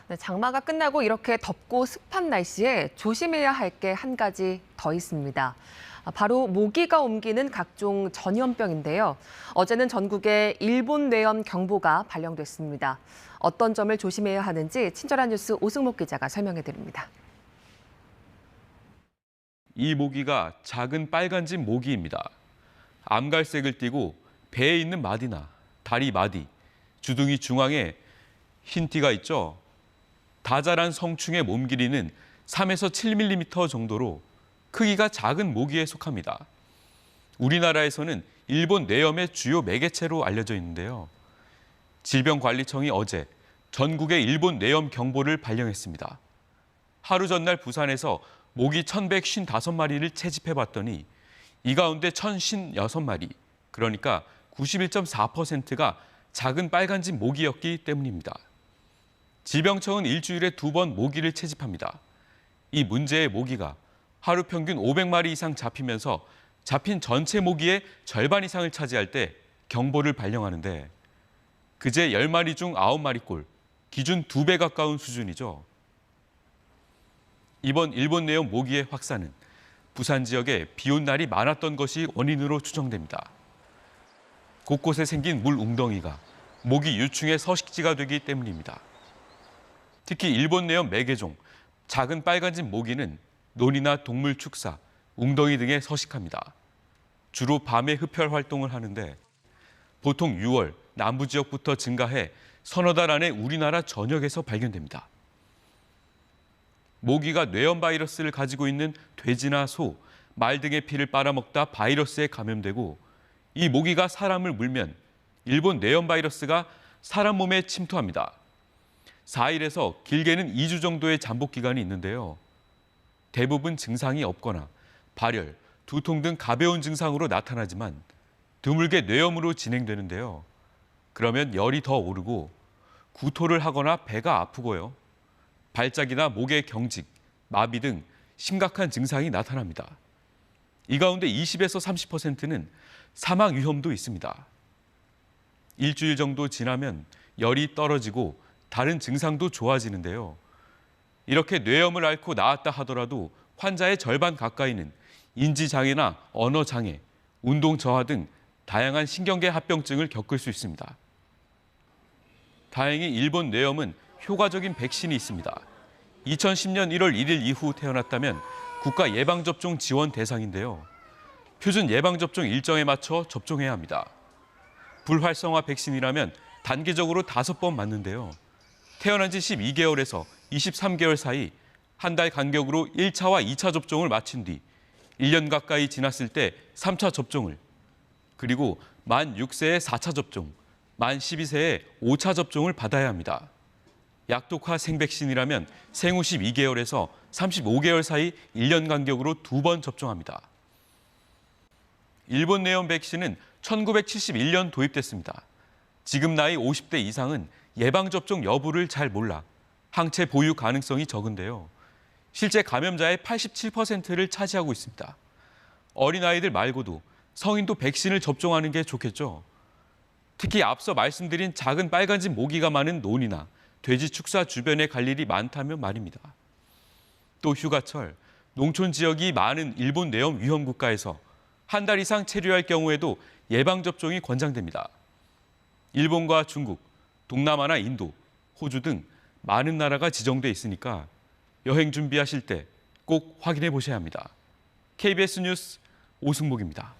네, 장마가 끝나고 이렇게 덥고 습한 날씨에 조심해야 할 게 한 가지 더 있습니다. 바로 모기가 옮기는 각종 전염병인데요. 어제는 전국에 일본 뇌염 경보가 발령됐습니다. 어떤 점을 조심해야 하는지 친절한 뉴스 오승목 기자가 설명해 드립니다. 이 모기가 작은 빨간집 모기입니다. 암갈색을 띠고 배에 있는 마디나 다리 마디, 주둥이 중앙에 흰 띠가 있죠. 다 자란 성충의 몸 길이는 3에서 7mm 정도로 크기가 작은 모기에 속합니다. 우리나라에서는 일본 뇌염의 주요 매개체로 알려져 있는데요. 질병관리청이 어제 전국에 일본 뇌염 경보를 발령했습니다. 하루 전날 부산에서 모기 1,155마리를 채집해봤더니 이 가운데 1,056마리, 그러니까 91.4%가 작은 빨간집 모기였기 때문입니다. 질병청은 일주일에 2번 모기를 채집합니다. 이 문제의 모기가 하루 평균 500마리 이상 잡히면서 잡힌 전체 모기의 절반 이상을 차지할 때 경보를 발령하는데 그제 10마리 중 9마리꼴, 기준 2배 가까운 수준이죠. 이번 일본 뇌염 모기의 확산은 부산 지역에 비 온 날이 많았던 것이 원인으로 추정됩니다. 곳곳에 생긴 물 웅덩이가 모기 유충의 서식지가 되기 때문입니다. 특히 일본 뇌염 매개종, 작은 빨간집 모기는 논이나 동물 축사, 웅덩이 등에 서식합니다. 주로 밤에 흡혈 활동을 하는데 보통 6월 남부 지역부터 증가해 서너 달 안에 우리나라 전역에서 발견됩니다. 모기가 뇌염 바이러스를 가지고 있는 돼지나 소, 말 등의 피를 빨아먹다 바이러스에 감염되고 이 모기가 사람을 물면 일본 뇌염 바이러스가 사람 몸에 침투합니다. 4일에서 길게는 2주 정도의 잠복 기간이 있는데요. 대부분 증상이 없거나 발열, 두통 등 가벼운 증상으로 나타나지만 드물게 뇌염으로 진행되는데요. 그러면 열이 더 오르고 구토를 하거나 배가 아프고요. 발작이나 목의 경직, 마비 등 심각한 증상이 나타납니다. 이 가운데 20에서 30%는 사망 위험도 있습니다. 일주일 정도 지나면 열이 떨어지고 다른 증상도 좋아지는데요. 이렇게 뇌염을 앓고 나았다 하더라도 환자의 절반 가까이는 인지장애나 언어장애, 운동저하 등 다양한 신경계 합병증을 겪을 수 있습니다. 다행히 일본 뇌염은 효과적인 백신이 있습니다. 2010년 1월 1일 이후 태어났다면 국가 예방접종 지원 대상인데요. 표준 예방접종 일정에 맞춰 접종해야 합니다. 불활성화 백신이라면 단계적으로 5번 맞는데요. 태어난 지 12개월에서 23개월 사이 한 달 간격으로 1차와 2차 접종을 마친 뒤 1년 가까이 지났을 때 3차 접종을, 그리고 만 6세에 4차 접종, 만 12세에 5차 접종을 받아야 합니다. 약독화 생백신이라면 생후 12개월에서 35개월 사이 1년 간격으로 2번 접종합니다. 일본 뇌염 백신은 1971년 도입됐습니다. 지금 나이 50대 이상은 예방접종 여부를 잘 몰라 항체 보유 가능성이 적은데요. 실제 감염자의 87%를 차지하고 있습니다. 어린아이들 말고도 성인도 백신을 접종하는 게 좋겠죠. 특히 앞서 말씀드린 작은 빨간집 모기가 많은 논이나 돼지 축사 주변에 갈 일이 많다면 말입니다. 또 휴가철, 농촌 지역이 많은 일본 뇌염 위험 국가에서 한 달 이상 체류할 경우에도 예방접종이 권장됩니다. 일본과 중국, 동남아나 인도, 호주 등 많은 나라가 지정돼 있으니까 여행 준비하실 때 꼭 확인해 보셔야 합니다. KBS 뉴스 오승목입니다.